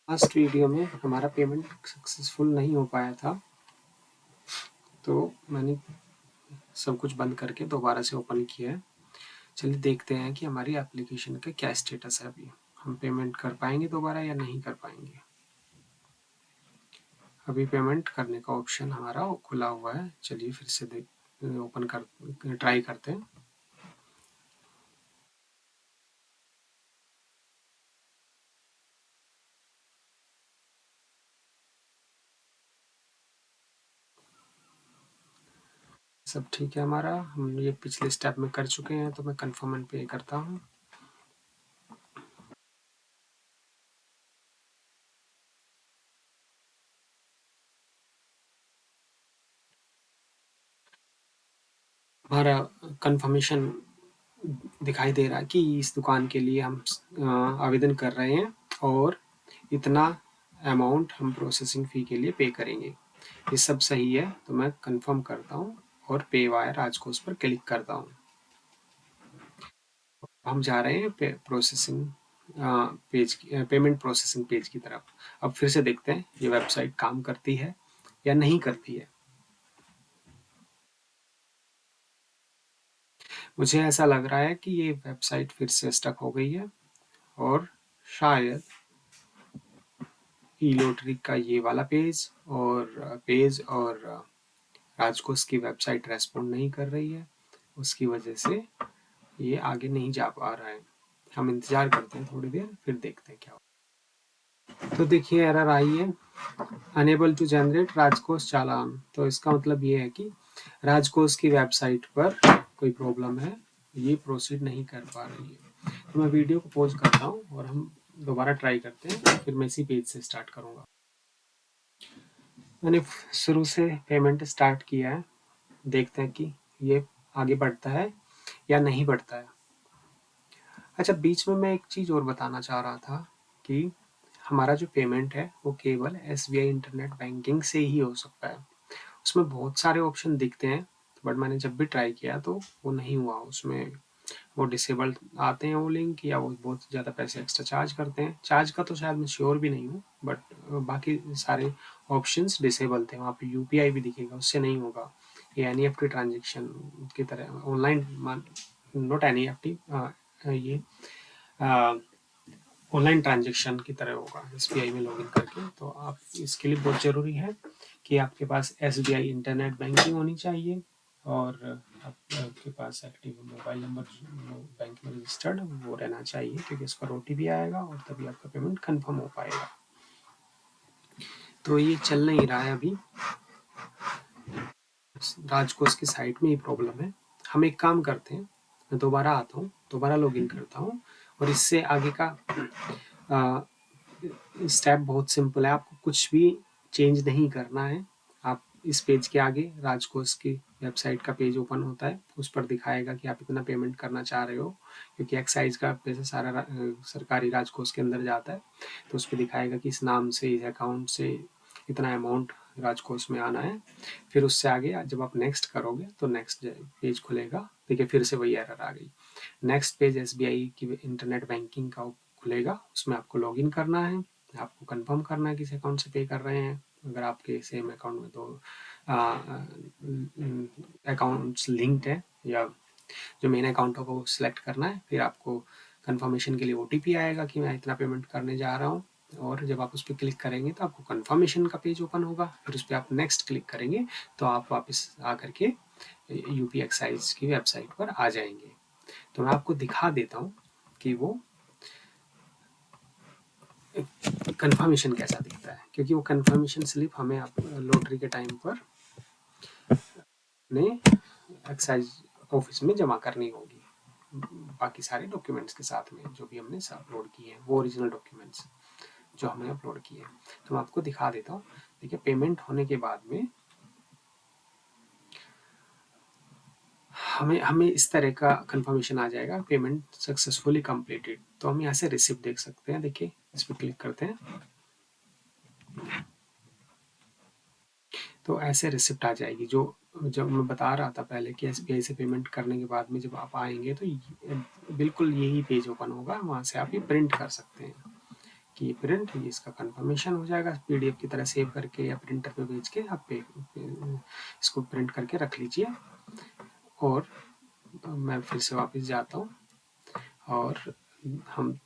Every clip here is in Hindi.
लास्ट वीडियो में हमारा पेमेंट सक्सेसफुल नहीं हो पाया था, तो मैंने सब कुछ बंद करके दोबारा से ओपन किया है। चलिए देखते हैं कि हमारी एप्लीकेशन का क्या स्टेटस है। अभी हम पेमेंट कर पाएंगे दोबारा या नहीं कर पाएंगे। अभी पेमेंट करने का ऑप्शन हमारा खुला हुआ है। चलिए फिर से ओपन कर ट्राई करते हैं। सब ठीक है हमारा। हम ये पिछले स्टेप में कर चुके हैं, तो मैं कन्फर्म एंड पे करता हूँ। हमारा कंफर्मेशन दिखाई दे रहा है कि इस दुकान के लिए हम आवेदन कर रहे हैं और इतना अमाउंट हम प्रोसेसिंग फ़ी के लिए पे करेंगे। ये सब सही है, तो मैं कंफर्म करता हूँ और पे वायर राजकोष पर क्लिक करता हूँ। हम जा रहे हैं processing page payment processing page की तरफ। अब फिर से देखते हैं ये वेबसाइट काम करती है या नहीं करती है। मुझे ऐसा लग रहा है कि ये वेबसाइट फिर से स्टक हो गई है और शायद ई लॉटरी का ये वाला पेज और राजकोष की वेबसाइट रेस्पॉन्ड नहीं कर रही है। उसकी वजह से ये आगे नहीं जा पा रहा है। हम इंतजार करते हैं थोड़ी देर, फिर देखते हैं क्या होगा। तो देखिए एरर आई है, अनेबल टू जनरेट राजकोष चालान। तो इसका मतलब ये है कि राजकोष की वेबसाइट पर कोई प्रॉब्लम है, ये प्रोसीड नहीं कर पा रही है। तो मैं वीडियो को पॉज करता हूँ और हम दोबारा ट्राई करते हैं। फिर मैं इसी पेज से स्टार्ट करूँगा। मैंने शुरू से पेमेंट स्टार्ट किया है। देखते हैं कि ये आगे बढ़ता है या नहीं बढ़ता है। अच्छा, बीच में मैं एक चीज़ और बताना चाह रहा था कि हमारा जो पेमेंट है वो केवल एसबीआई इंटरनेट बैंकिंग से ही हो सकता है। उसमें बहुत सारे ऑप्शन दिखते हैं, बट मैंने जब भी ट्राई किया तो वो नहीं हुआ। उसमें वो डिसेबल आते हैं वो लिंक, या वो बहुत ज़्यादा पैसे एक्स्ट्रा चार्ज करते हैं। चार्ज का तो शायद मैं श्योर भी नहीं हूँ, बट बाकी सारे ऑप्शंस डिसेबल थे। वहाँ पे यूपीआई भी दिखेगा, उससे नहीं होगा। ये एनईएफटी ट्रांजेक्शन की तरह ऑनलाइन, नॉट एनईएफटी, ये ऑनलाइन ट्रांजेक्शन की तरह होगा एसबीआई में लॉगिन करके। तो आप इसके लिए बहुत ज़रूरी है कि आपके पास एसबीआई इंटरनेट बैंकिंग होनी चाहिए और आपके पास एक्टिव मोबाइल नंबर बैंक में रजिस्टर्ड वो रहना चाहिए, क्योंकि इस पर ओटीपी आएगा और तभी आपका पेमेंट कंफर्म हो पाएगा। तो ये चल नहीं रहा है अभी। राजकोष की साइट में ये प्रॉब्लम है। हम एक काम करते हैं, मैं दोबारा आता हूँ, दोबारा लॉगिन करता हूँ और इससे आगे का स्टेप बहुत सिंपल है। आपको कुछ भी चेंज नहीं करना है। आप इस पेज के आगे राजकोष की वेबसाइट का पेज ओपन होता है, उस पर दिखाएगा कि आप इतना पेमेंट करना चाह रहे हो, क्योंकि एक्साइज का पैसा सारा सरकारी राजकोष के अंदर जाता है। तो उस पर दिखाएगा कि इस नाम से, इस अकाउंट से इतना अमाउंट राजकोष में आना है। फिर उससे आगे जब आप नेक्स्ट करोगे तो नेक्स्ट पेज खुलेगा। देखिए फिर से वही एरर आ गई। नेक्स्ट पेज एसबीआई की इंटरनेट बैंकिंग का खुलेगा, उसमें आपको लॉगिन करना है। आपको कंफर्म करना है किस अकाउंट से पे कर रहे हैं। अगर आपके सेम अकाउंट में दो अकाउंट्स लिंक्ड है, या जो मेन अकाउंट होगा वो सिलेक्ट करना है। फिर आपको कंफर्मेशन के लिए ओटीपी आएगा कि मैं इतना पेमेंट करने जा रहा हूँ, और जब आप उस पर क्लिक करेंगे तो आपको कंफर्मेशन का पेज ओपन होगा। फिर उस पर आप नेक्स्ट क्लिक करेंगे तो आप वापस आकर के यूपी एक्साइज की वेबसाइट पर आ जाएंगे। तो मैं आपको दिखा देता हूँ कि वो कंफर्मेशन कैसा दिखता है, क्योंकि वो कंफर्मेशन स्लिप हमें आप लॉटरी के टाइम पर अपने एक्साइज ऑफिस में जमा करनी होगी, बाकी सारे डॉक्यूमेंट्स के साथ में जो भी हमने अपलोड किए हैं, वो ओरिजिनल डॉक्यूमेंट्स जो हमने अपलोड किए हैं। तो मैं आपको दिखा देता हूँ। देखिए पेमेंट होने के बाद में हमें हमें इस तरह का कंफर्मेशन आ जाएगा, पेमेंट सक्सेसफुली कंप्लीटेड। तो हम यहाँ से रिसिप्ट देख सकते हैं। देखिए इस पर क्लिक करते हैं तो ऐसे रिसिप्ट आ जाएगी। जो जब मैं बता रहा था पहले कि एसबीआई से पेमेंट करने के बाद में जब आप आएंगे तो बिल्कुल यही पेज ओपन होगा, वहाँ से आप ये प्रिंट कर सकते हैं कि ये प्रिंट, ये इसका कंफर्मेशन हो जाएगा पीडीएफ की तरह सेव करके या प्रिंटर पे भेज के आप इसको प्रिंट करके रख लीजिए। और मैं फिर से वापस जाता हूँ और हम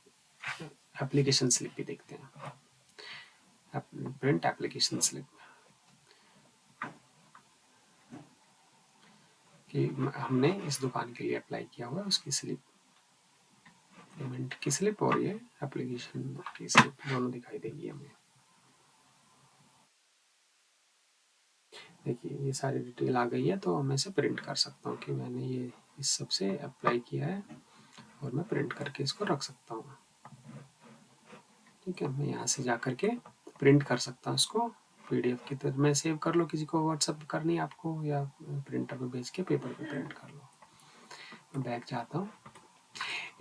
एप्लीकेशन स्लिप भी देखते हैं। प्रिंट एप्लीकेशन स्लिप कि हमने इस दुकान के लिए अप्लाई किया हुआ है उसकी स्लिप, पेमेंट की स्लिप और ये एप्लीकेशन की स्लिप दोनों दिखाई देगी हमें। देखिए ये सारी डिटेल आ गई है, तो मैं इसे प्रिंट कर सकता हूँ कि मैंने ये इस सब से अप्लाई किया है और मैं प्रिंट करके इसको रख सकता हूँ। ठीक है, मैं यहाँ से जा करके प्रिंट कर सकता हूँ इसको पीडीएफ की तरह। मैं सेव कर लो, किसी को व्हाट्सअप करनी है आपको, या प्रिंटर पे भेज के पेपर पे प्रिंट कर लो। मैं बैक जाता हूँ।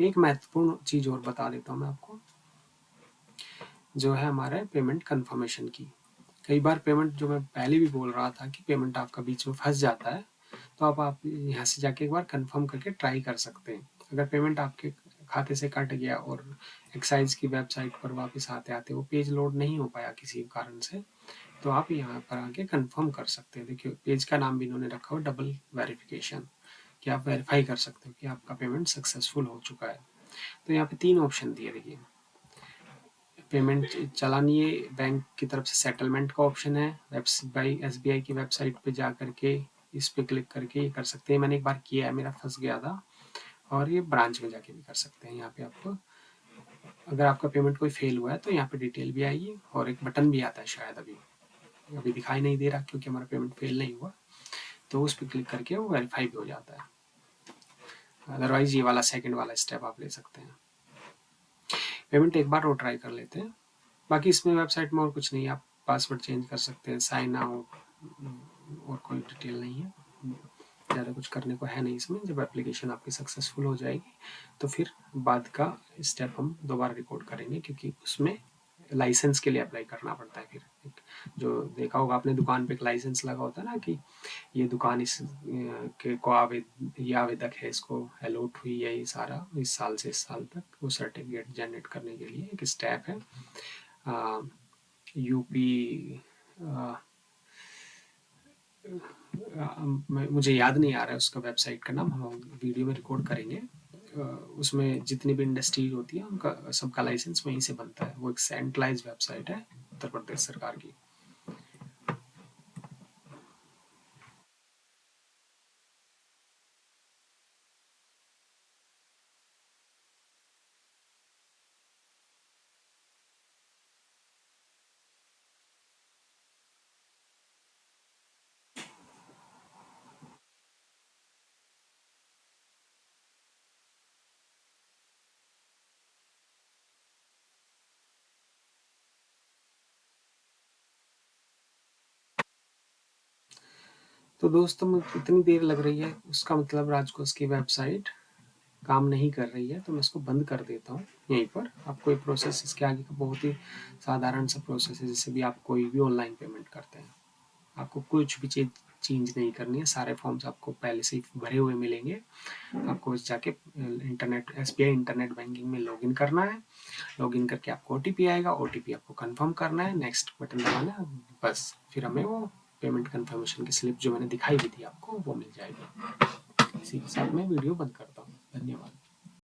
एक महत्वपूर्ण चीज़ और बता देता हूँ मैं आपको, जो है हमारा पेमेंट कंफर्मेशन की। कई बार पेमेंट, जो मैं पहले भी बोल रहा था कि पेमेंट आपका बीच में फंस जाता है, तो आप यहाँ से जाके एक बार कंफर्म करके ट्राई कर सकते हैं। अगर पेमेंट आपके खाते से कट गया और एक्साइज की वेबसाइट पर वापस आते आते वो पेज लोड नहीं हो पाया किसी कारण से, तो आप यहाँ पर आके कंफर्म कर सकते हैं। देखिए पेज का नाम भी इन्होंने रखा हो डबल वेरिफिकेशन, कि आप वेरीफाई कर सकते हो कि आपका पेमेंट सक्सेसफुल हो चुका है। तो यहाँ पे 3 ऑप्शन दिए, देखिए पेमेंट चलानी है, बैंक की तरफ से सेटलमेंट का ऑप्शन है, एसबीआई की वेबसाइट पे जा करके इस पे क्लिक करके ये कर सकते हैं। मैंने एक बार किया है, मेरा फंस गया था। और ये ब्रांच में जाके भी कर सकते हैं। यहाँ पे आपको अगर आपका पेमेंट कोई फेल हुआ है तो यहाँ पे डिटेल भी आएगी और एक बटन भी आता है, शायद अभी दिखाई नहीं दे रहा क्योंकि हमारा पेमेंट फेल नहीं हुआ, तो उस पर क्लिक करके वो वेरीफाई भी हो जाता है। अदरवाइज ये वाला सेकंड वाला स्टेप आप ले सकते हैं। पेमेंट एक बार और ट्राई कर लेते हैं। बाकी इसमें वेबसाइट में और कुछ नहीं है, आप पासवर्ड चेंज कर सकते हैं, साइन आउट, और कोई डिटेल नहीं है, ज़्यादा कुछ करने को है नहीं इसमें। जब एप्लीकेशन आपकी सक्सेसफुल हो जाएगी तो फिर बाद का स्टेप हम दोबारा रिकॉर्ड करेंगे, क्योंकि उसमें लाइसेंस के लिए अप्लाई करना पड़ता है। फिर जो देखा होगा आपने, दुकान पे एक लाइसेंस लगा होता है ना, कि ये दुकान इस के को ये आवेदक है, इसको अलॉट हुई है ये सारा इस साल से इस साल तक, वो सर्टिफिकेट जनरेट करने के लिए एक स्टेप है। यूपी मुझे याद नहीं आ रहा है उसका वेबसाइट का नाम, हम वीडियो में रिकॉर्ड करेंगे। उसमें जितनी भी इंडस्ट्रीज होती है उनका सबका लाइसेंस वहीं से बनता है। वो एक सेंट्रलाइज वेबसाइट है उत्तर प्रदेश सरकार की। तो दोस्तों इतनी देर लग रही है, उसका मतलब राजकोष की वेबसाइट काम नहीं कर रही है, तो मैं इसको बंद कर देता हूँ यहीं पर। आपको ये प्रोसेस, इसके आगे का बहुत ही साधारण सा प्रोसेस है, जैसे भी आप कोई भी ऑनलाइन पेमेंट करते हैं, आपको कुछ भी चीज़ चेंज नहीं करनी है। सारे फॉर्म्स आपको पहले से ही भरे हुए मिलेंगे। आपको बस जाके इंटरनेट एसबीआई इंटरनेट बैंकिंग में लॉगिन करना है। लॉगिन करके आपको ओटीपी आएगा, ओटीपी आपको कंफर्म करना है, नेक्स्ट बटन दबाना है, बस फिर हमें वो पेमेंट कंफर्मेशन की स्लिप जो मैंने दिखाई भी थी आपको वो मिल जाएगी। इसी के साथ मैं वीडियो बंद करता हूँ। धन्यवाद।